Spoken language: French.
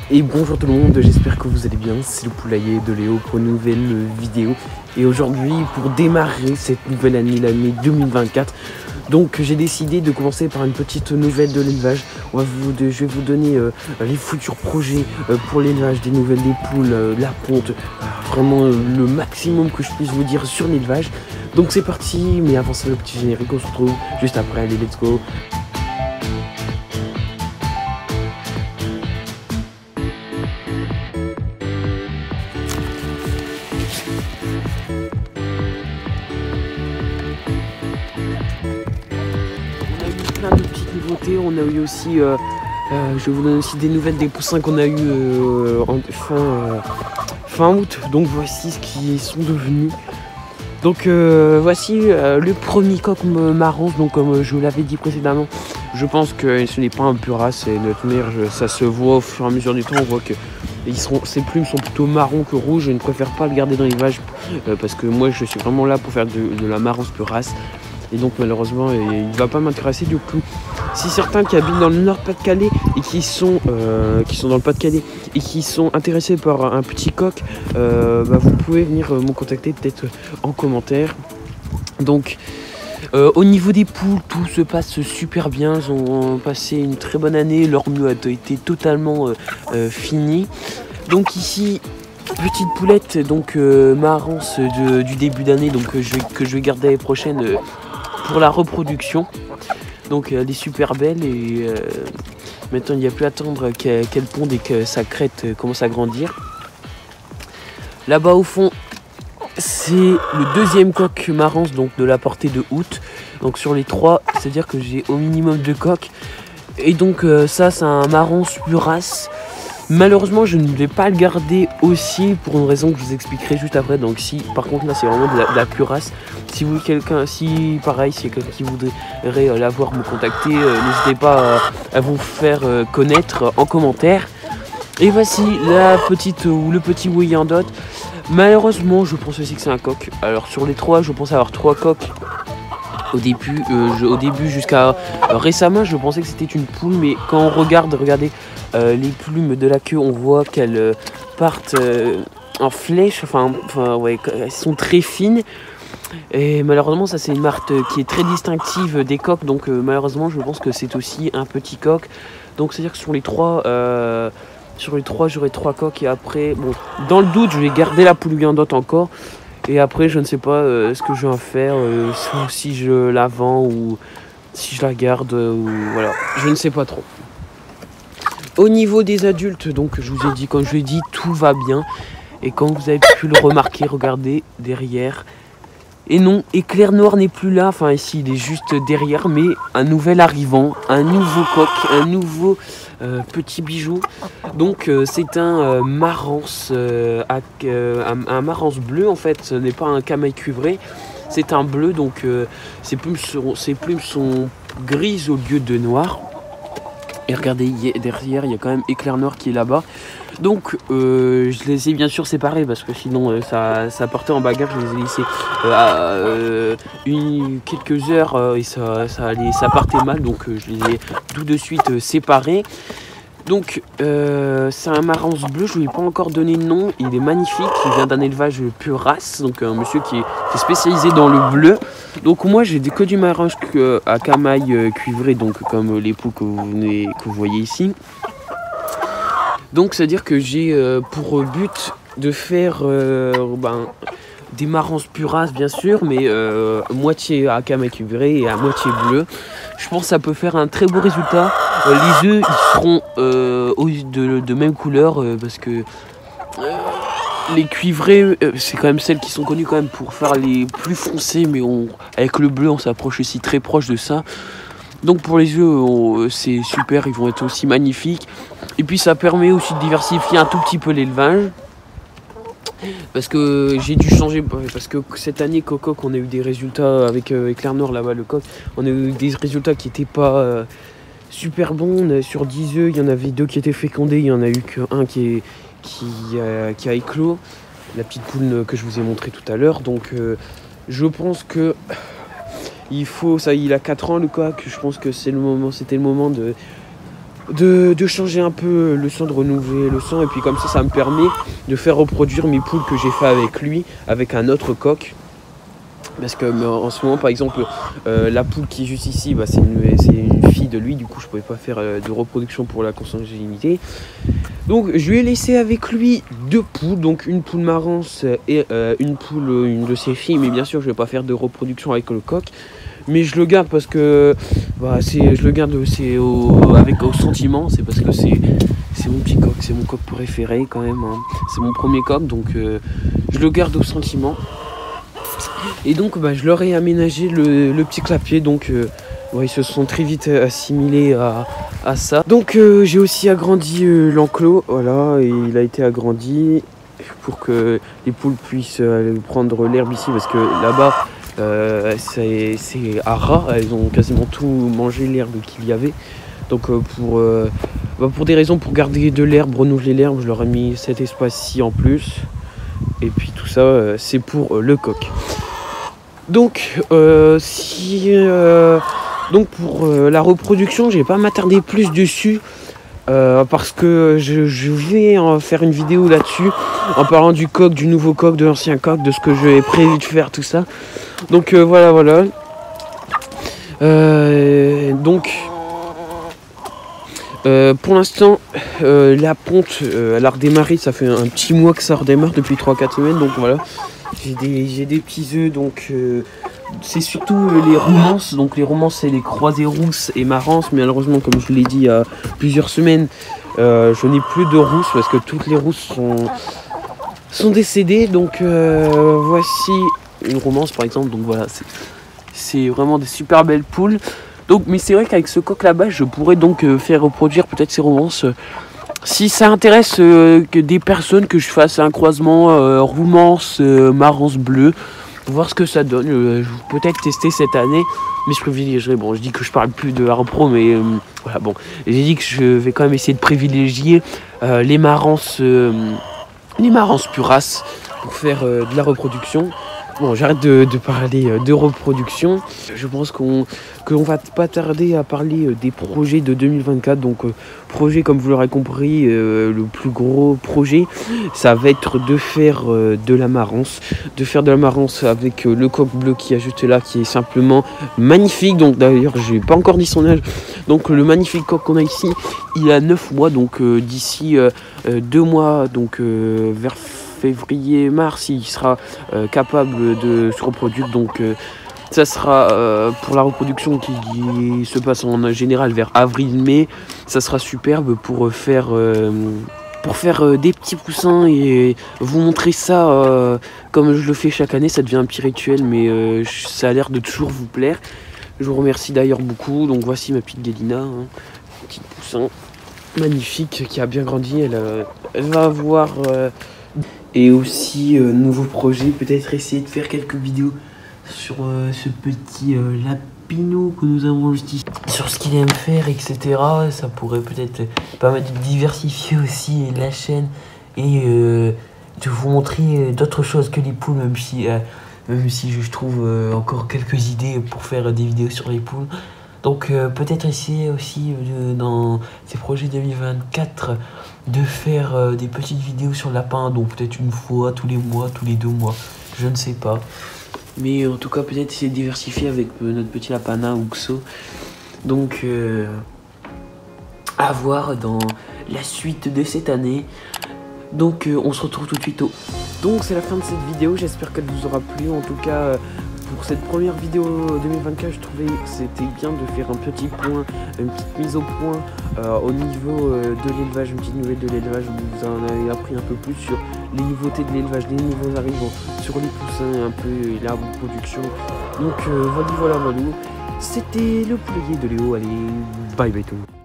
Et bonjour tout le monde, j'espère que vous allez bien, c'est le poulailler de Léo pour une nouvelle vidéo. Et aujourd'hui, pour démarrer cette nouvelle année, l'année 2024, donc j'ai décidé de commencer par une petite nouvelle de l'élevage. Je vais vous donner les futurs projets pour l'élevage, des nouvelles des poules, la ponte, vraiment le maximum que je puisse vous dire sur l'élevage. Donc c'est parti, mais avant ça le petit générique, on se retrouve juste après, allez let's go. Plein de petites nouveautés, on a eu aussi, je vais vous donner aussi des nouvelles des poussins qu'on a eu fin août, donc voici ce qu'ils sont devenus. Donc voici le premier coq marron, donc comme je vous l'avais dit précédemment, je pense que ce n'est pas un pur race, et notre mère, ça se voit au fur et à mesure du temps, on voit que ses plumes sont plutôt marron que rouge. Je ne préfère pas le garder dans l'élevage parce que moi je suis vraiment là pour faire de la marrance pure race. Et donc malheureusement il ne va pas m'intéresser du coup. Si certains qui habitent dans le Nord-Pas-de-Calais et qui sont dans le Pas-de-Calais et qui sont intéressés par un petit coq, vous pouvez venir me contacter peut-être en commentaire. Donc au niveau des poules, tout se passe super bien. Ils ont passé une très bonne année, leur mieux a été totalement fini. Donc ici, petite poulette, donc marrance du début d'année, donc que je vais garder l'année prochaine pour la reproduction. Donc elle est super belle et maintenant il n'y a plus à attendre qu'elle ponde et que sa crête commence à grandir. Là-bas au fond, c'est le deuxième coq marrance, donc de la portée de août. Donc sur les trois, c'est-à-dire que j'ai au minimum 2 coqs. Et donc ça c'est un marrance pure race. Malheureusement je ne vais pas le garder aussi pour une raison que je vous expliquerai juste après. Donc si par contre là c'est vraiment de la pure race. Si vous quelqu'un qui voudrait l'avoir, me contacter, n'hésitez pas à vous faire connaître en commentaire. Et voici la petite ou le petit Wyandotte. Malheureusement je pense aussi que c'est un coq. Alors sur les trois je pense avoir 3 coqs. Au début jusqu'à récemment je pensais que c'était une poule, mais quand on regardez les plumes de la queue, on voit qu'elles partent en flèche, ouais, elles sont très fines. Et malheureusement ça c'est une marque qui est très distinctive des coqs, donc malheureusement je pense que c'est aussi un petit coq. Donc c'est à dire que sur les trois j'aurai 3 coqs, et après bon, dans le doute je vais garder la poule Wyandotte encore. Et après, je ne sais pas ce que je vais en faire, si je la vends ou si je la garde, ou voilà, je ne sais pas trop. Au niveau des adultes, donc je vous ai dit, comme je l'ai dit, tout va bien. Et comme vous avez pu le remarquer, regardez derrière. Et non, Éclair Noir n'est plus là, enfin ici il est juste derrière, mais un nouvel arrivant, un nouveau coq, un nouveau petit bijou. Donc c'est un marrance, un marrance bleu en fait, ce n'est pas un camail cuivré, c'est un bleu, donc ses plumes sont grises au lieu de noir. Et regardez, derrière il y a quand même Éclair Noir qui est là-bas. Donc je les ai bien sûr séparés parce que sinon ça partait en bagarre. Je les ai laissés quelques heures et ça partait mal, donc je les ai tout de suite séparés. Donc c'est un marrance bleu, je ne lui ai pas encore donné de nom. Il est magnifique, il vient d'un élevage pure race, donc un monsieur qui est spécialisé dans le bleu. Donc moi j'ai que du marrance à camail cuivré, donc comme les poules que vous voyez ici. Donc c'est à dire que j'ai pour but de faire des marrances pure race bien sûr, mais moitié à camail cuivré et à moitié bleu. Je pense que ça peut faire un très beau résultat. Les œufs ils seront de même couleur parce que les cuivrés c'est quand même celles qui sont connues quand même pour faire les plus foncés, mais avec le bleu on s'approche aussi très proche de ça. Donc pour les œufs c'est super, ils vont être aussi magnifiques. Et puis ça permet aussi de diversifier un tout petit peu l'élevage. Parce que j'ai dû changer, parce que cette année coq on a eu des résultats avec Éclair Noir là-bas, le coq. On a eu des résultats qui n'étaient pas super bons. Sur 10 œufs, il y en avait 2 qui étaient fécondés, il n'y en a eu qu'un qui a éclos. La petite poule que je vous ai montré tout à l'heure. Donc je pense que il a 4 ans le coq. Je pense que c'était le moment de changer un peu le sang, de renouveler le sang, et puis comme ça me permet de faire reproduire mes poules que j'ai fait avec lui, avec un autre coq. Parce que en ce moment, par exemple, la poule qui est juste ici, bah, c'est une fille de lui, du coup je pouvais pas faire de reproduction pour la consanguinité. Donc je lui ai laissé avec lui 2 poules, donc une poule marrance et une de ses filles, mais bien sûr je vais pas faire de reproduction avec le coq. Mais je le garde parce que je le garde avec au sentiment, c'est parce que c'est mon petit coq, c'est mon coq préféré quand même, hein. C'est mon premier coq, donc je le garde au sentiment. Et donc je leur ai aménagé le petit clapier, donc ils se sont très vite assimilés à ça. Donc j'ai aussi agrandi l'enclos, voilà, et il a été agrandi pour que les poules puissent prendre l'herbe ici, parce que là-bas c'est à ras, elles ont quasiment tout mangé l'herbe qu'il y avait. Donc pour des raisons, pour garder de l'herbe, renouveler l'herbe, je leur ai mis cet espace-ci en plus. Et puis tout ça c'est pour le coq. Donc donc pour la reproduction, je vais pas m'attarder plus dessus. Parce que je vais faire une vidéo là-dessus en parlant du coq, du nouveau coq, de l'ancien coq, de ce que j'ai prévu de faire, tout ça. Donc voilà. Pour l'instant la ponte elle a redémarré, ça fait un petit mois que ça redémarre, depuis 3-4 semaines. Donc voilà, j'ai des petits œufs, donc c'est surtout les romances. Donc les romances, c'est les croisées rousses et marrances, mais malheureusement, comme je vous l'ai dit il y a plusieurs semaines, je n'ai plus de rousses parce que toutes les rousses sont décédées. Donc voici une romance par exemple. Donc voilà, c'est vraiment des super belles poules. Donc, mais c'est vrai qu'avec ce coq là-bas, je pourrais donc faire reproduire peut-être ces romances. Si ça intéresse que des personnes, que je fasse un croisement romance, marrance bleue, pour voir ce que ça donne. Je vais peut-être tester cette année, mais je privilégierai. Bon, je dis que je parle plus de Harpro, mais voilà, bon. J'ai dit que je vais quand même essayer de privilégier les marances puraces pour faire de la reproduction. Bon, j'arrête de parler de reproduction. Je pense qu'on va pas tarder à parler des projets de 2024. Donc, projet, comme vous l'aurez compris, le plus gros projet, ça va être de faire de la marance. De faire de la marance avec le coq bleu qui est juste là, qui est simplement magnifique. Donc, d'ailleurs, j'ai pas encore dit son âge. Donc, le magnifique coq qu'on a ici, il a 9 mois. Donc, d'ici 2 mois, donc vers février-mars, il sera capable de se reproduire. Donc ça sera pour la reproduction qui se passe en général vers avril-mai. Ça sera superbe pour faire des petits poussins et vous montrer ça comme je le fais chaque année. Ça devient un petit rituel, mais ça a l'air de toujours vous plaire. Je vous remercie d'ailleurs beaucoup. Donc voici ma petite Gélina, hein, petite poussin magnifique qui a bien grandi. Elle va avoir et aussi nouveau projet, peut-être essayer de faire quelques vidéos sur ce petit lapinou que nous avons juste ici, sur ce qu'il aime faire, etc. Ça pourrait peut-être permettre de diversifier aussi la chaîne et de vous montrer d'autres choses que les poules, même si je trouve encore quelques idées pour faire des vidéos sur les poules. Donc peut-être essayer aussi dans ces projets 2024 de faire des petites vidéos sur le lapin, donc peut-être une fois tous les mois, tous les 2 mois, je ne sais pas. Mais en tout cas peut-être essayer de diversifier avec notre petit lapana Uxo. Donc à voir dans la suite de cette année. Donc on se retrouve tout de suite. Donc c'est la fin de cette vidéo, j'espère qu'elle vous aura plu. En tout cas pour cette première vidéo 2024, je trouvais que c'était bien de faire un petit point, une petite mise au point au niveau de l'élevage, une petite nouvelle de l'élevage. Vous en avez appris un peu plus sur les nouveautés de l'élevage, les nouveaux arrivants, sur les poussins, un peu la reproduction. Donc voilà. C'était le poulailler de Léo. Allez, bye bye tout le monde.